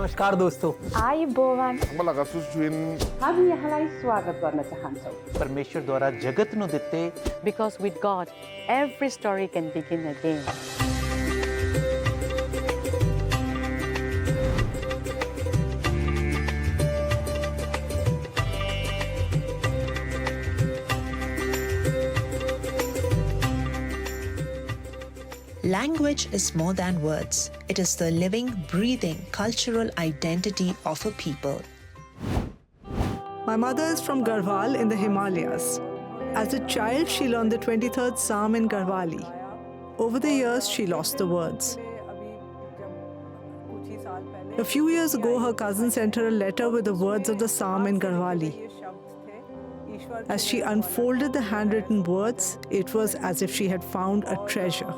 नमस्कार दोस्तों आयुबोवन हामी यहाँलाई स्वागत गर्न चाहन्छौँ परमेश्वर द्वारा जगतनु दित्ते because with God every story can begin again. Language is more than words. It is the living, breathing cultural identity of a people. My mother is from Garhwal in the Himalayas. As a child, she learned the 23rd Psalm in Garhwali. Over the years, she lost the words. A few years ago, her cousin sent her a letter with the words of the Psalm in Garhwali. As she unfolded the handwritten words, it was as if she had found a treasure.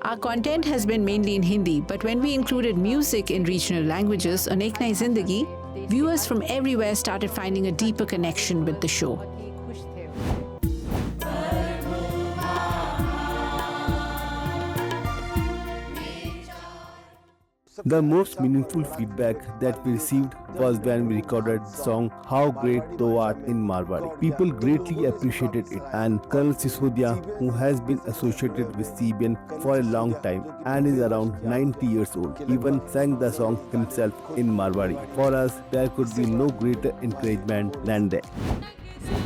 Our content has been mainly in Hindi, but when we included music in regional languages on Ek Nayee Zindagi, viewers from everywhere started finding a deeper connection with the show. The most meaningful feedback that we received was when we recorded the song How Great Thou Art in Marwari. People greatly appreciated it, and Colonel Sisodia, who has been associated with CBN for a long time and is around 90 years old, even sang the song himself in Marwari. For us, there could be no greater encouragement than that.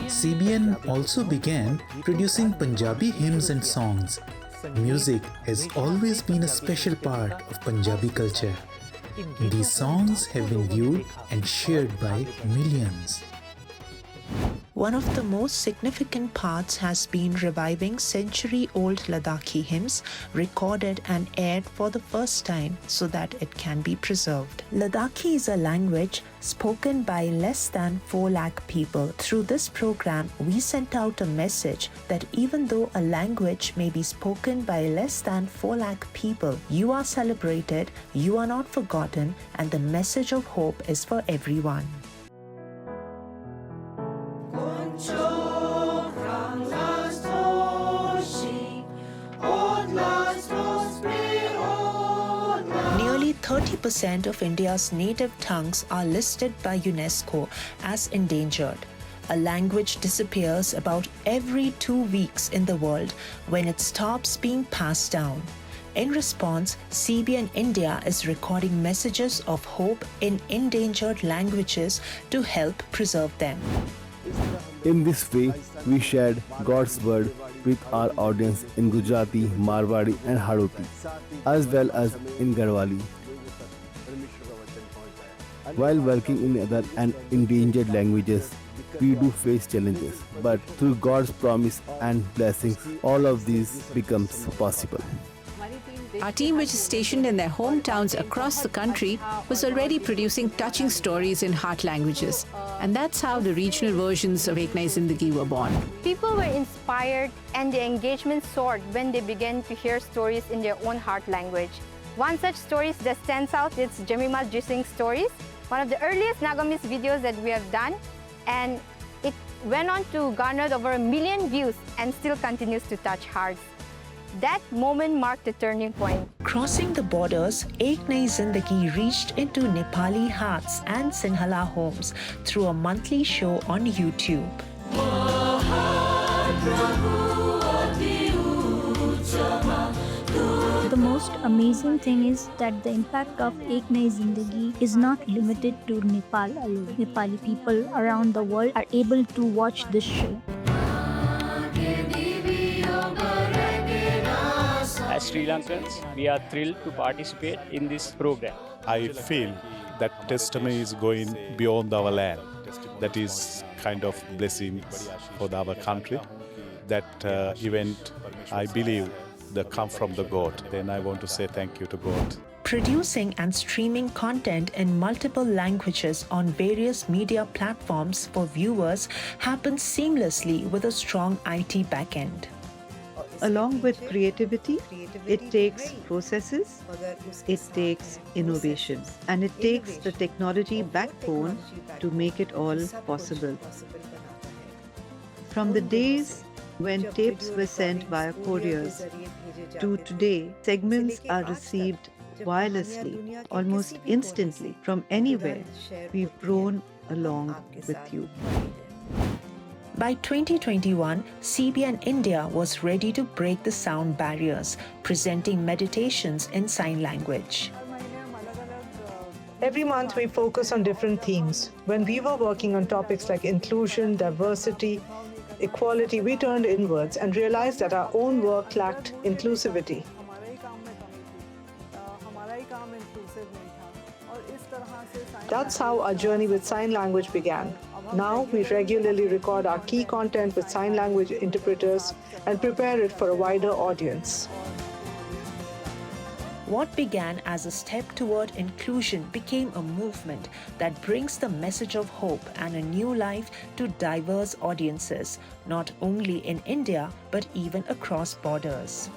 CBN also began producing Punjabi hymns and songs. Music has always been a special part of Punjabi culture. These songs have been viewed and shared by millions. One of the most significant parts has been reviving century-old Ladakhi hymns recorded and aired for the first time so that it can be preserved. Ladakhi is a language spoken by less than 4 lakh people. Through this program, we sent out a message that even though a language may be spoken by less than 4 lakh people, you are celebrated, you are not forgotten, and the message of hope is for everyone. Nearly 30% of India's native tongues are listed by UNESCO as endangered. A language disappears about every 2 weeks in the world when it stops being passed down. In response, CBN India is recording messages of hope in endangered languages to help preserve them. In this way, we shared God's word with our audience in Gujarati, Marwari and Hadoti, as well as in Garhwali. While working in other and endangered languages, we do face challenges, but through God's promise and blessings, all of these becomes possible. Our team, which is stationed in their hometowns across the country, was already producing touching stories in heart languages. And that's how the regional versions of Ek Nayee Zindagi were born. People were inspired and the engagement soared when they began to hear stories in their own heart language. One such story that stands out is Jemima's Jising Stories, one of the earliest Nagamis videos that we have done, and it went on to garner over 1 million views and still continues to touch hearts. That moment marked a turning point. Crossing the borders, Ek Nayee Zindagi reached into Nepali hearts and Sinhala homes through a monthly show on YouTube. The most amazing thing is that the impact of Ek Nayee Zindagi is not limited to Nepal alone. Nepali people around the world are able to watch this show. As Sri Lankans, we are thrilled to participate in this program. I feel that testimony is going beyond our land. That is kind of blessing for our country. That event, I believe, that come from the God. Then I want to say thank you to God. Producing and streaming content in multiple languages on various media platforms for viewers happens seamlessly with a strong IT backend. Along with creativity, it takes processes, it takes innovation, and it takes the technology backbone to make it all possible. From the days When tapes were sent via couriers, to today, segments are received wirelessly, almost instantly, from anywhere. We've grown along with you. By 2021, CBN India was ready to break the sound barriers, presenting meditations in sign language. Every month we focus on different themes. When we were working on topics like inclusion, diversity, equality, we turned inwards and realized that our own work lacked inclusivity. That's how our journey with sign language began. Now we regularly record our key content with sign language interpreters and prepare it for a wider audience. What began as a step toward inclusion became a movement that brings the message of hope and a new life to diverse audiences, not only in India but even across borders.